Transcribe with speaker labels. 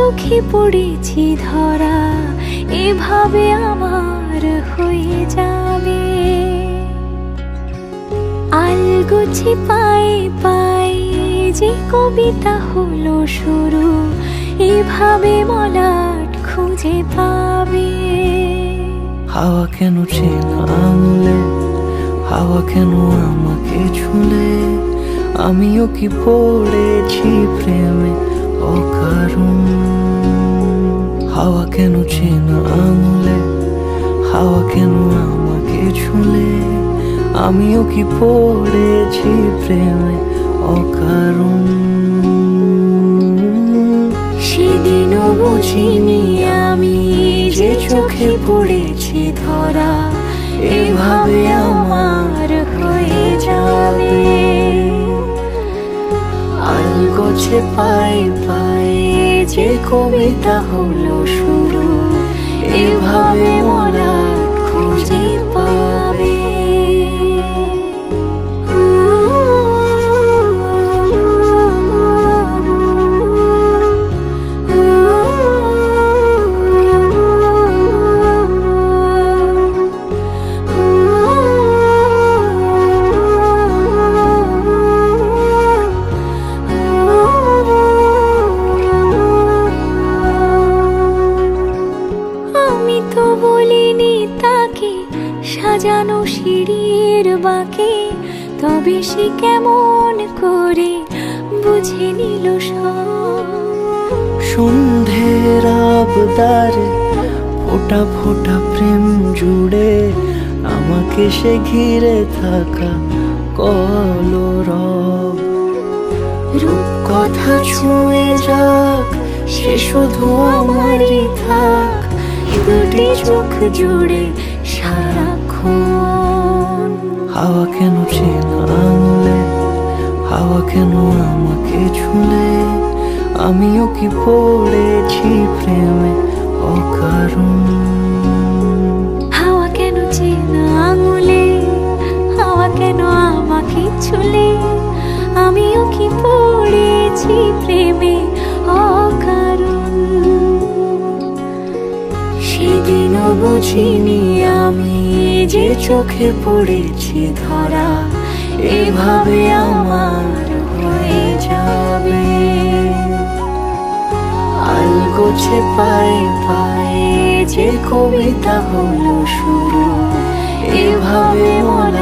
Speaker 1: চোখে পড়েছি ধরা, এভাবে আমার হয়ে যাবে। আলগোছে পায়ে পায়ে যে কবিতা হলো শুরু, এভাবে মলাট খুঁজে পাবে।
Speaker 2: হাওয়া কেন চেনা আঙুলে, হাওয়া কেন আমাকে ছুলে, আমিও কি পড়েছি প্রেমে অকারণ। হাওয়া কেন চেনা আঙুলে, হাওয়া কেন আমাকে ছুলে, আমিও কি পড়েছি প্রেমে অকারণ।
Speaker 1: সেদিনও বুঝিনি আমি যে চোখে পড়েছি ধরা, এভাবে আমার হয়ে যাবে।
Speaker 2: আলগোছে পায়ে পায়ে যে কবিতা হলো শুরু,
Speaker 1: এভাবে মলাট খুঁজে পাবে। আমি তো বলিনি তাকে সাজানো সিঁড়ির বাঁকে, তবে সে কেমন করে বুঝে নিল সব।
Speaker 2: সন্ধ্যের আবদারে ফোটা ফোটা প্রেম জুড়ে, আমাকে সে ঘিরে থাকা কলরব।
Speaker 1: রূপ
Speaker 2: কথা ছুঁয়ে যাক, সে শুধু আমারই থাক,
Speaker 1: দুটি চোখ জুড়ে সারাক্ষণ।
Speaker 2: হাওয়া কেন চেনা আঙুলে, হাওয়া কেন আমাকে ছুলে, আমিও কি পড়েছি প্রেমে অকারণ।
Speaker 1: হাওয়া কেন চেনা আঙুলে, হাওয়া কেন আমাকে ছুলে, আমিও কি পড়েছি প্রেমে অকারণ।
Speaker 2: সেদিনও বুঝিনি আমি যে চোখে পড়েছি ধরা, এভাবে আমার হয়ে যাবে। আলগোছে পায়ে পায়ে যে কবিতা হলো শুরু, এভাবে মলা